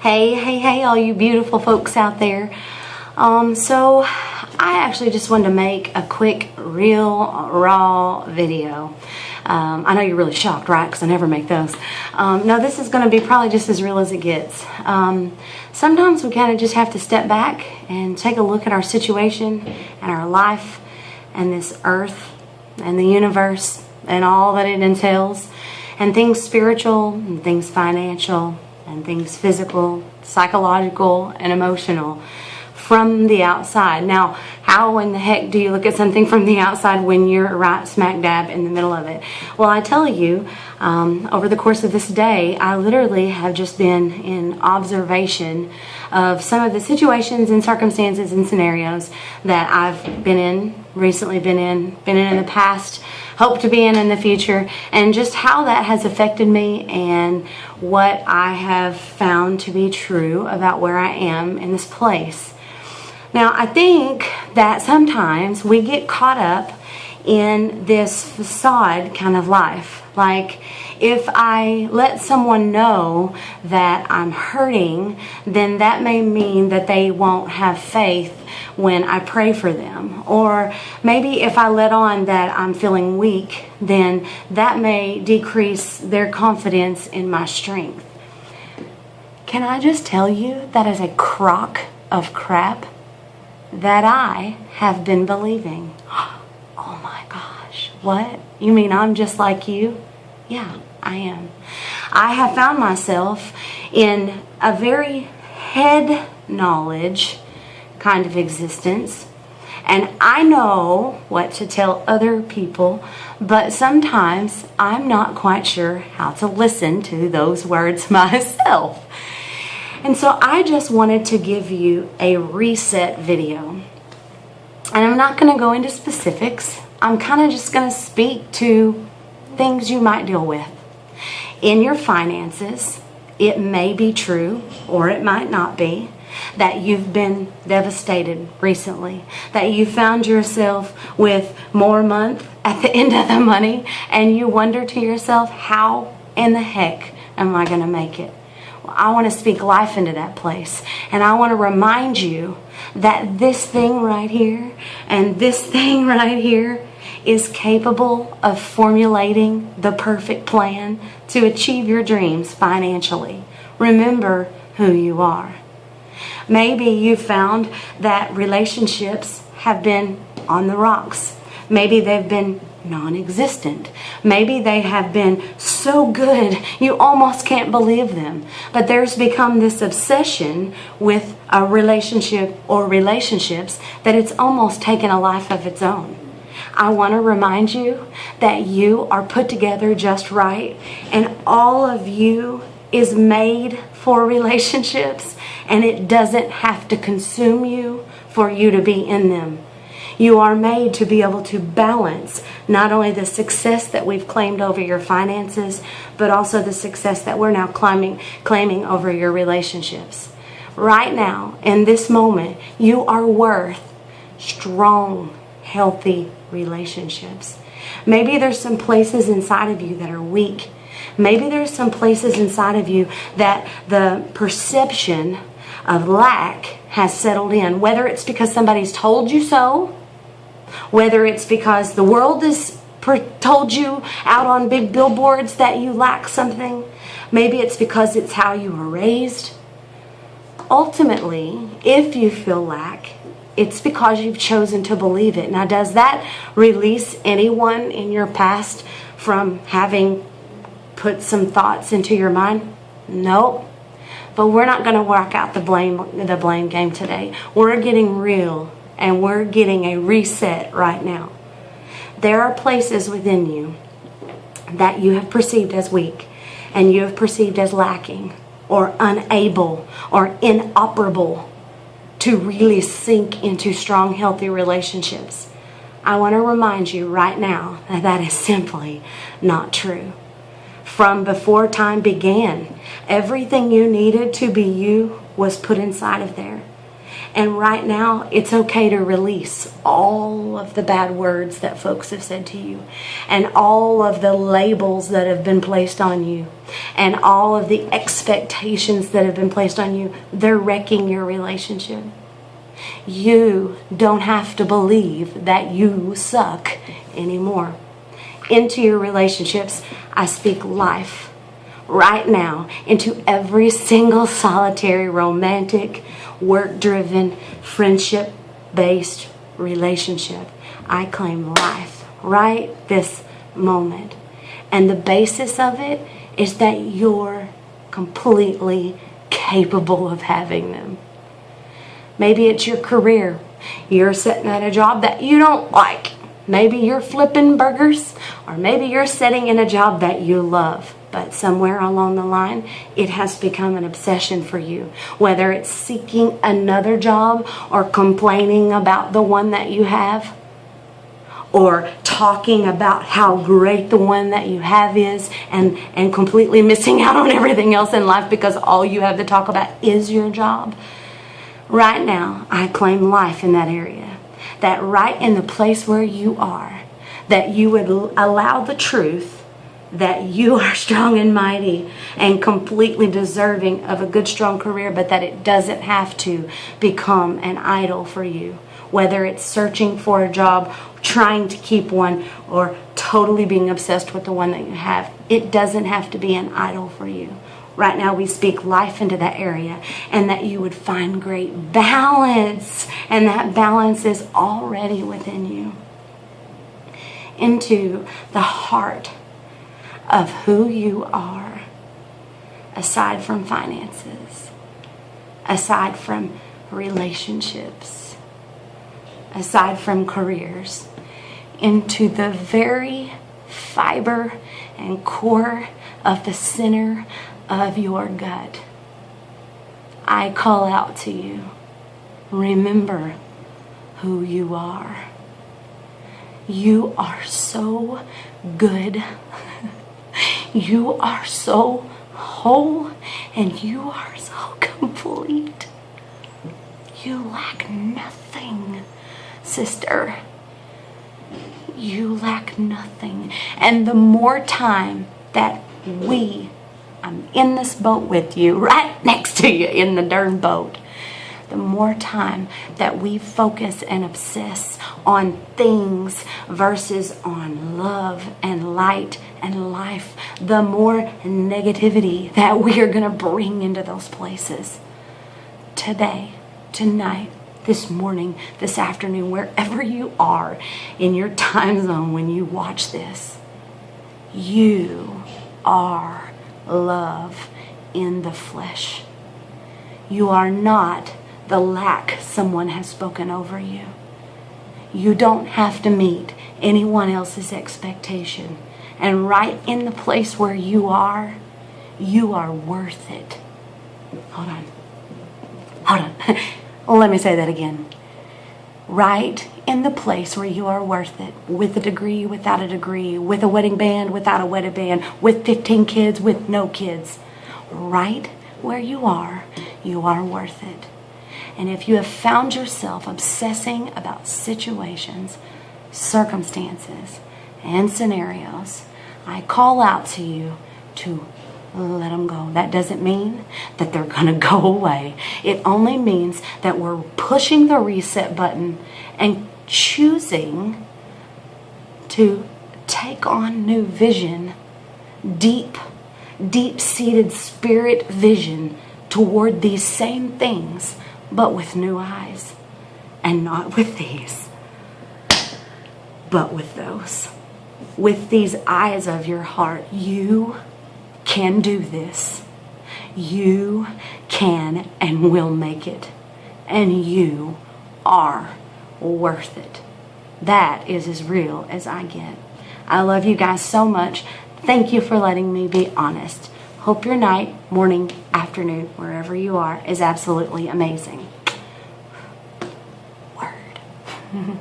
Hey, all you beautiful folks out there. So I actually just wanted to make a quick, real, raw video. I know you're really shocked, right? Because I never make those. No, this is going to be probably just as real as it gets. Sometimes we kind of just have to step back and take a look at our situation and our life and this earth and the universe and all that it entails, and things spiritual and things financial and things physical, psychological, and emotional from the outside. Now, how in the heck do you look at something from the outside when you're right smack dab in the middle of it? Well, I tell you, over the course of this day, I literally have just been in observation of some of the situations and circumstances and scenarios that I've recently been in the past, hope to be in the future, and just how that has affected me and what I have found to be true about where I am in this place. Now, I think that sometimes we get caught up in this facade kind of life. Like, if I let someone know that I'm hurting, then that may mean that they won't have faith when I pray for them. Or maybe if I let on that I'm feeling weak, then that may decrease their confidence in my strength. Can I just tell you that is a crock of crap that I have been believing? Oh my gosh, what? You mean I'm just like you? Yeah, I am. I have found myself in a very head knowledge kind of existence, and I know what to tell other people, but sometimes I'm not quite sure how to listen to those words myself. And so I just wanted to give you a reset video. And I'm not going to go into specifics. I'm kind of just going to speak to things you might deal with. In your finances, it may be true, or it might not be, that you've been devastated recently, that you found yourself with more month at the end of the money, and you wonder to yourself, how in the heck am I going to make it? I want to speak life into that place. And I want to remind you that this thing right here and this thing right here is capable of formulating the perfect plan to achieve your dreams financially. Remember who you are. Maybe you found that relationships have been on the rocks. Maybe they've been non-existent. Maybe they have been so good you almost can't believe them. But there's become this obsession with a relationship or relationships that it's almost taken a life of its own. I want to remind you that you are put together just right, and all of you is made for relationships, and it doesn't have to consume you for you to be in them. You are made to be able to balance not only the success that we've claimed over your finances, but also the success that we're now claiming over your relationships. Right now, in this moment, you are worth strong, healthy relationships. Maybe there's some places inside of you that are weak. Maybe there's some places inside of you that the perception of lack has settled in, whether it's because somebody's told you so, whether it's because the world has told you out on big billboards that you lack something. Maybe it's because it's how you were raised. Ultimately, if you feel lack, it's because you've chosen to believe it. Now, does that release anyone in your past from having put some thoughts into your mind? Nope. But we're not going to work out the blame game today. We're getting real. And we're getting a reset right now. There are places within you that you have perceived as weak, and you have perceived as lacking or unable or inoperable to really sink into strong, healthy relationships. I want to remind you right now that that is simply not true. From before time began, everything you needed to be you was put inside of there. And right now, it's okay to release all of the bad words that folks have said to you, and all of the labels that have been placed on you, and all of the expectations that have been placed on you. They're wrecking your relationship. You don't have to believe that you suck anymore. Into your relationships, I speak life right now into every single solitary, romantic, work-driven, friendship-based relationship. I claim life right this moment. And the basis of it is that you're completely capable of having them. Maybe it's your career. You're sitting at a job that you don't like. Maybe you're flipping burgers, or maybe you're sitting in a job that you love. But somewhere along the line, it has become an obsession for you. Whether it's seeking another job, or complaining about the one that you have, or talking about how great the one that you have is, and completely missing out on everything else in life because all you have to talk about is your job. Right now, I claim life in that area. That right in the place where you are, that you would allow the truth that you are strong and mighty and completely deserving of a good, strong career, but that it doesn't have to become an idol for you. Whether it's searching for a job, trying to keep one, or totally being obsessed with the one that you have, it doesn't have to be an idol for you. Right now, we speak life into that area, and that you would find great balance, and that balance is already within you. Into the heart of who you are, aside from finances, aside from relationships, aside from careers, into the very fiber and core of the center of your gut. I call out to you, remember who you are. You are so good. You are so whole, and you are so complete. You lack nothing, sister. You lack nothing. And the more time that I'm in this boat with you, right next to you in the darn boat, the more time that we focus and obsess on things versus on love and light and life, the more negativity that we are going to bring into those places. Today, tonight, this morning, this afternoon, wherever you are in your time zone when you watch this, you are love in the flesh. You are not the lack someone has spoken over you. You don't have to meet anyone else's expectation. And right in the place where you are worth it. Hold on. Let me say that again. Right in the place where you are worth it, with a degree, without a degree, with a wedding band, without a wedding band, with 15 kids, with no kids. Right where you are worth it. And if you have found yourself obsessing about situations, circumstances, and scenarios, I call out to you to let them go. That doesn't mean that they're going to go away. It only means that we're pushing the reset button and choosing to take on new vision, deep-seated spirit vision toward these same things, but with new eyes. And not with these, but with those. With these eyes of your heart, you can do this. You can and will make it. And you are worth it. That is as real as I get. I love you guys so much. Thank you for letting me be honest. Hope your night, morning, afternoon, wherever you are, is absolutely amazing. Word.